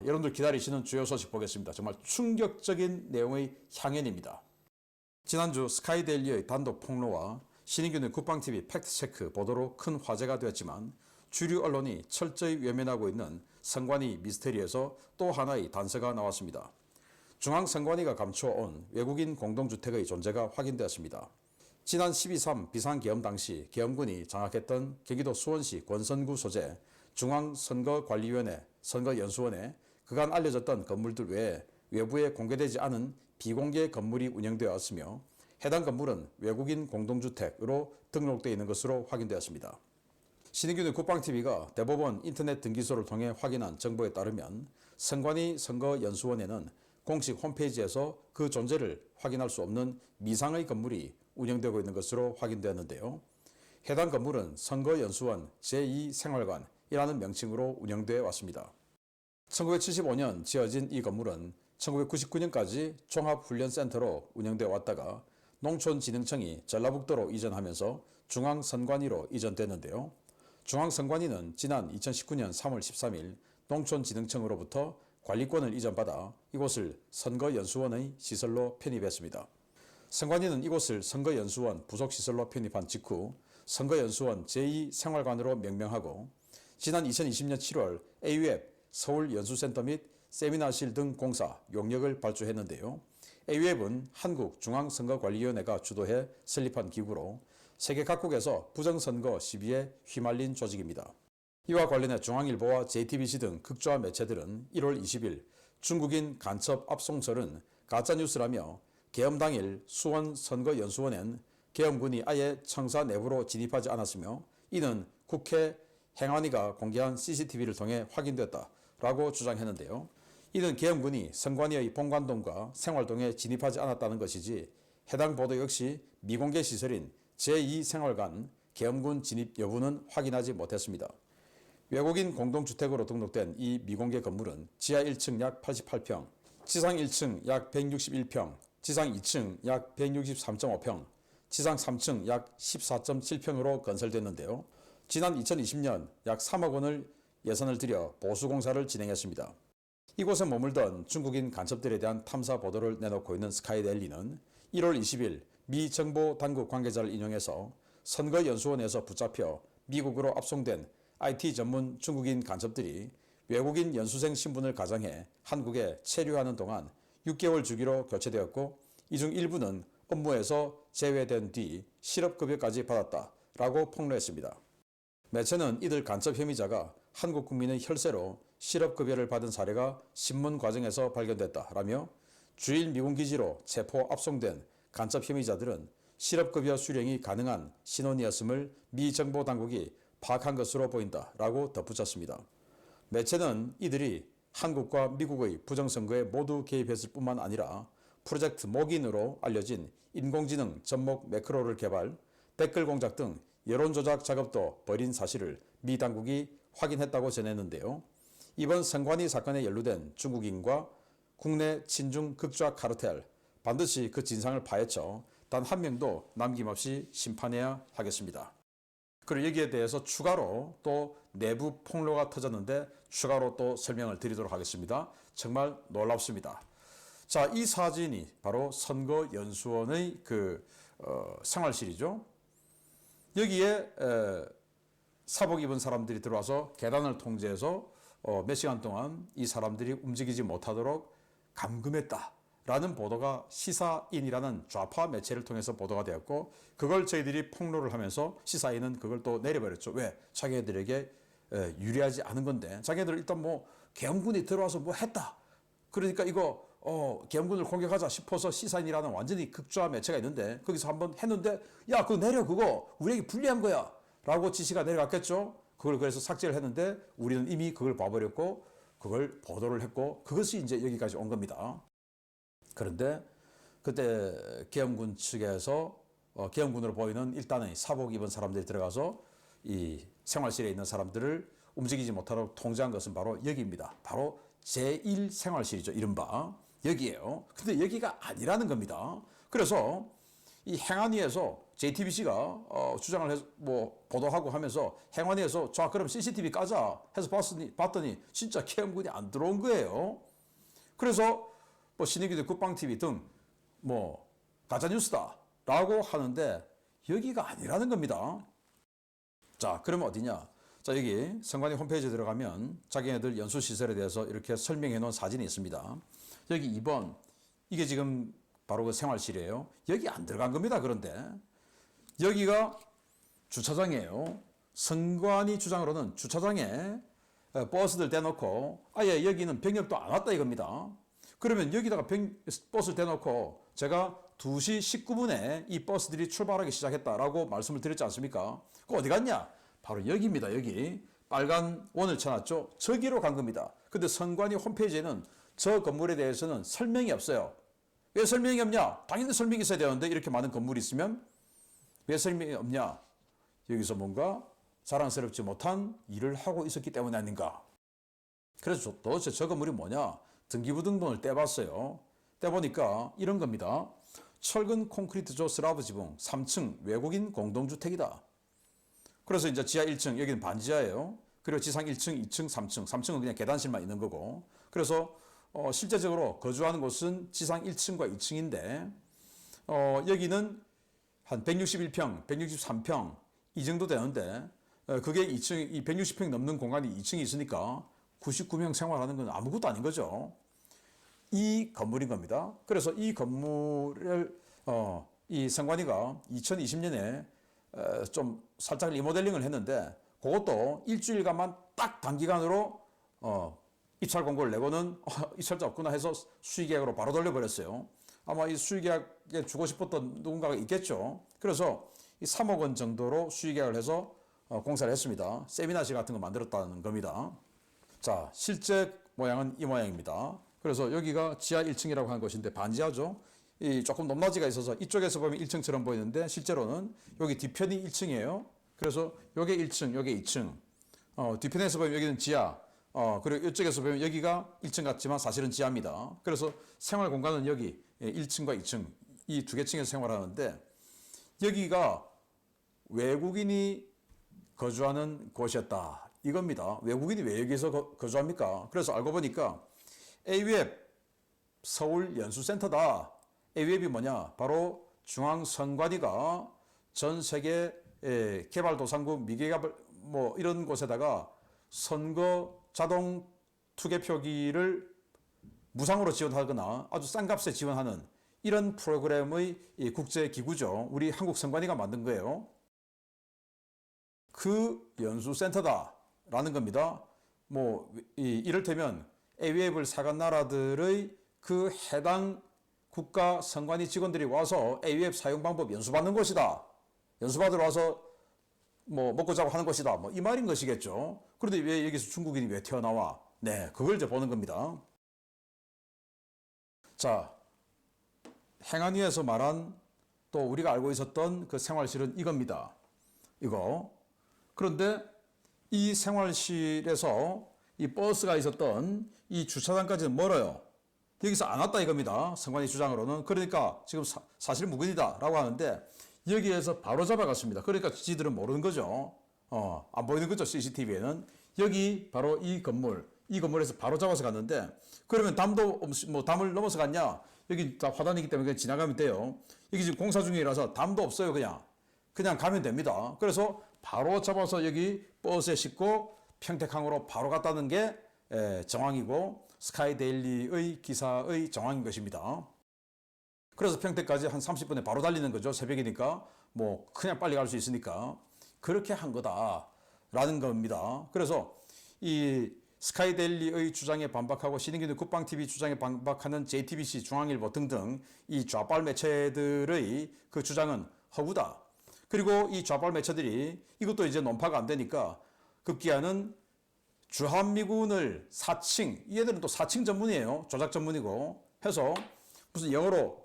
여러분들 기다리시는 주요 소식 보겠습니다. 정말 충격적인 내용의 향연입니다. 지난주 스카이데일리의 단독 폭로와 신인균의 국방TV 팩트체크 보도로 큰 화제가 되었지만 주류 언론이 철저히 외면하고 있는 선관위 미스테리에서 또 하나의 단서가 나왔습니다. 중앙선관위가 감춰온 외국인 공동주택의 존재가 확인되었습니다. 지난 12.3 비상계엄 당시 계엄군이 장악했던 경기도 수원시 권선구 소재 중앙선거관리위원회 선거연수원에 그간 알려졌던 건물들 외에 외부에 공개되지 않은 비공개 건물이 운영되어 왔으며 해당 건물은 외국인 공동주택으로 등록되어 있는 것으로 확인되었습니다. 신인균의 국방TV가 대법원 인터넷 등기소를 통해 확인한 정보에 따르면 선관위 선거연수원에는 공식 홈페이지에서 그 존재를 확인할 수 없는 미상의 건물이 운영되고 있는 것으로 확인되었는데요. 해당 건물은 선거연수원 제2생활관이라는 명칭으로 운영되어 왔습니다. 1975년 지어진 이 건물은 1999년까지 종합훈련센터로 운영되어 왔다가 농촌진흥청이 전라북도로 이전하면서 중앙선관위로 이전됐는데요. 중앙선관위는 지난 2019년 3월 13일 농촌진흥청으로부터 관리권을 이전받아 이곳을 선거연수원의 시설로 편입했습니다. 선관위는 이곳을 선거연수원 부속시설로 편입한 직후 선거연수원 제2생활관으로 명명하고 지난 2020년 7월 AUF 서울연수센터 및 세미나실 등 공사 용역을 발주했는데요. AUF은 한국중앙선거관리위원회가 주도해 설립한 기구로 세계 각국에서 부정선거 시비에 휘말린 조직입니다. 이와 관련해 중앙일보와 JTBC 등 극좌 매체들은 1월 20일 중국인 간첩 압송설은 가짜뉴스라며 계엄 당일 수원 선거연수원엔 계엄군이 아예 청사 내부로 진입하지 않았으며 이는 국회 행안위가 공개한 CCTV를 통해 확인됐다라고 주장했는데요. 이는 계엄군이 선관위의 본관동과 생활동에 진입하지 않았다는 것이지 해당 보도 역시 미공개 시설인 제2생활관 계엄군 진입 여부는 확인하지 못했습니다. 외국인 공동주택으로 등록된 이 미공개 건물은 지하 1층 약 88평, 지상 1층 약 161평, 지상 2층 약 163.5평, 지상 3층 약 14.7평으로 건설됐는데요. 지난 2020년 약 3억 원을 예산을 들여 보수공사를 진행했습니다. 이곳에 머물던 중국인 간첩들에 대한 탐사 보도를 내놓고 있는 스카이데일리는 1월 20일 미 정보 당국 관계자를 인용해서 선거연수원에서 붙잡혀 미국으로 압송된 IT 전문 중국인 간첩들이 외국인 연수생 신분을 가장해 한국에 체류하는 동안 6개월 주기로 교체되었고 이 중 일부는 업무에서 제외된 뒤 실업급여까지 받았다라고 폭로했습니다. 매체는 이들 간첩 혐의자가 한국 국민의 혈세로 실업급여를 받은 사례가 신문 과정에서 발견됐다라며 주일 미군 기지로 체포 압송된 간첩 혐의자들은 실업급여 수령이 가능한 신원이었음을 미 정보 당국이 파악한 것으로 보인다라고 덧붙였습니다. 매체는 이들이 한국과 미국의 부정선거에 모두 개입했을 뿐만 아니라 프로젝트 목인으로 알려진 인공지능 접목 매크로를 개발, 댓글 공작 등 여론조작 작업도 벌인 사실을 미 당국이 확인했다고 전했는데요. 이번 선관위 사건에 연루된 중국인과 국내 친중 극좌 카르텔 반드시 그 진상을 파헤쳐 단 한 명도 남김없이 심판해야 하겠습니다. 그리고 여기에 대해서 추가로 또 내부 폭로가 터졌는데 추가로 또 설명을 드리도록 하겠습니다. 정말 놀랍습니다. 자, 이 사진이 바로 선거연수원의 생활실이죠. 여기에 사복 입은 사람들이 들어와서 계단을 통제해서 몇 시간 동안 이 사람들이 움직이지 못하도록 감금했다라는 보도가 시사인이라는 좌파 매체를 통해서 보도가 되었고 그걸 저희들이 폭로를 하면서 시사인은 그걸 또 내려버렸죠. 왜? 자기들에게 유리하지 않은 건데 자기들 일단 뭐 계엄군이 들어와서 뭐 했다. 그러니까 이거 계엄군을 공격하자 싶어서 시사인이라는 완전히 극좌 매체가 있는데 거기서 한번 했는데 야 그거 내려 그거 우리에게 불리한 거야 라고 지시가 내려갔겠죠. 그걸 그래서 삭제를 했는데 우리는 이미 그걸 봐버렸고 그걸 보도를 했고 그것이 이제 여기까지 온 겁니다. 그런데 그때 계엄군 측에서 계엄군으로 보이는 일단의 사복 입은 사람들이 들어가서 이 생활실에 있는 사람들을 움직이지 못하도록 통제한 것은 바로 여기입니다. 바로 제1생활실이죠. 이른바 여기에요. 근데 여기가 아니라는 겁니다. 그래서 이 행안위에서 JTBC가 주장을 해서 뭐 보도하고 하면서 행안위에서 자 그럼 CCTV 까자 해서 봤더니 진짜 계엄군이 안 들어온 거예요. 그래서 뭐 신인기도 국방TV 등 뭐 가짜뉴스다라고 하는데 여기가 아니라는 겁니다. 자 그러면 어디냐? 자 여기 선관위 홈페이지에 들어가면 자기네들 연수시설에 대해서 이렇게 설명해 놓은 사진이 있습니다. 여기 2번 이게 지금 바로 그 생활실이에요. 여기 안 들어간 겁니다. 그런데 여기가 주차장이에요. 선관위 주장으로는 주차장에 버스들 대놓고 아예 여기는 병력도 안 왔다 이겁니다. 그러면 여기다가 버스를 대놓고 제가 2시 19분에 이 버스들이 출발하기 시작했다라고 말씀을 드렸지 않습니까? 그 어디 갔냐? 바로 여기입니다. 여기 빨간 원을 쳐놨죠. 저기로 간 겁니다. 근데 선관위 홈페이지에는 저 건물에 대해서는 설명이 없어요. 왜 설명이 없냐? 당연히 설명이 있어야 되는데 이렇게 많은 건물이 있으면 왜 설명이 없냐? 여기서 뭔가 자랑스럽지 못한 일을 하고 있었기 때문이 아닌가? 그래서 도대체 저 건물이 뭐냐? 등기부등본을 떼봤어요. 떼보니까 이런 겁니다. 철근 콘크리트조 슬라브 지붕 3층 외국인 공동주택이다. 그래서 이제 지하 1층, 여기는 반지하예요. 그리고 지상 1층, 2층, 3층. 3층은 그냥 계단실만 있는 거고. 그래서 실제적으로 거주하는 곳은 지상 1층과 2층인데 여기는 한 161평, 163평 이 정도 되는데 그게 2층, 이 160평 넘는 공간이 2층이 있으니까 99명 생활하는 건 아무것도 아닌 거죠. 이 건물인 겁니다. 그래서 이 건물을 이 선관위가 2020년에 좀 살짝 리모델링을 했는데 그것도 일주일간만 딱 단기간으로 입찰 공고를 내고는 입찰자 없구나 해서 수의계약으로 바로 돌려버렸어요. 아마 이 수의계약에 주고 싶었던 누군가가 있겠죠. 그래서 이 3억 원 정도로 수의계약을 해서 공사를 했습니다. 세미나실 같은 거 만들었다는 겁니다. 자, 실제 모양은 이 모양입니다. 그래서 여기가 지하 1층이라고 하는 것인데 반지하죠. 이 조금 높낮이가 있어서 이쪽에서 보면 1층처럼 보이는데 실제로는 여기 뒤편이 1층이에요. 그래서 요게 1층, 요게 2층. 뒤편에서 보면 여기는 지하. 그리고 이쪽에서 보면 여기가 1층 같지만 사실은 지하입니다. 그래서 생활 공간은 여기 1층과 2층 이 두 개 층에서 생활하는데 여기가 외국인이 거주하는 곳이었다. 이겁니다. 외국인이 왜 여기서 거주합니까? 그래서 알고 보니까 AWEB 서울 연수센터다. AWEB이 뭐냐? 바로 중앙선관위가 전 세계 개발도상국 미개발 뭐 이런 곳에다가 선거 자동 투개표기를 무상으로 지원하거나 아주 싼 값에 지원하는 이런 프로그램의 국제기구죠. 우리 한국선관위가 만든 거예요. 그 연수센터다라는 겁니다. 뭐 이를테면 AWEB을 사간 나라들의 그 해당 국가 선관위 직원들이 와서 AWEB 사용 방법 연수받는 곳이다. 연수받으러 와서 뭐 먹고 자고 하는 것이다. 뭐 이 말인 것이겠죠. 그런데 왜 여기서 중국인이 왜 튀어나와? 네, 그걸 이제 보는 겁니다. 자, 행안위에서 말한 또 우리가 알고 있었던 그 생활실은 이겁니다. 이거. 그런데 이 생활실에서 이 버스가 있었던 이 주차장까지는 멀어요. 여기서 안 왔다 이겁니다. 선관위 주장으로는. 그러니까 지금 사실 무근이다 라고 하는데 여기에서 바로 잡아갔습니다. 그러니까 지들은 모르는 거죠. 안 보이는 거죠. CCTV에는. 여기 바로 이 건물에서 바로 잡아서 갔는데 그러면 담을 넘어서 갔냐? 여기 다 화단이기 때문에 그냥 지나가면 돼요. 여기 지금 공사 중이라서 담도 없어요. 그냥 가면 됩니다. 그래서 바로 잡아서 여기 버스에 싣고 평택항으로 바로 갔다는 게 정황이고 스카이데일리의 기사의 정황인 것입니다. 그래서 평택까지 한 30분에 바로 달리는 거죠. 새벽이니까 뭐 그냥 빨리 갈 수 있으니까 그렇게 한 거다라는 겁니다. 그래서 이 스카이데일리의 주장에 반박하고 신인균 국방TV 주장에 반박하는 JTBC, 중앙일보 등등 이 좌빨 매체들의 그 주장은 허구다. 그리고 이 좌빨 매체들이 이것도 이제 논파가 안 되니까 급기야는 주한미군을 사칭, 얘들은 또 사칭 전문이에요. 조작 전문이고 해서 무슨 영어로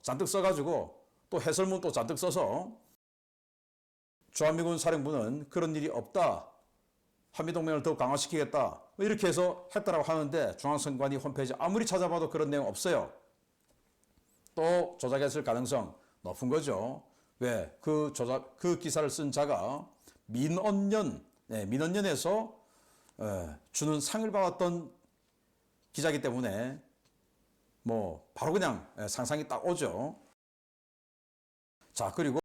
잔뜩 써가지고 또 해설문 또 잔뜩 써서 주한미군 사령부는 그런 일이 없다. 한미동맹을 더욱 강화시키겠다. 이렇게 해서 했다라고 하는데 중앙선관위 홈페이지 아무리 찾아봐도 그런 내용 없어요. 또 조작했을 가능성 높은 거죠. 왜? 그 기사를 쓴 자가 민언년에서 주는 상을 받았던 기자이기 때문에 뭐 바로 그냥 상상이 딱 오죠. 자, 그리고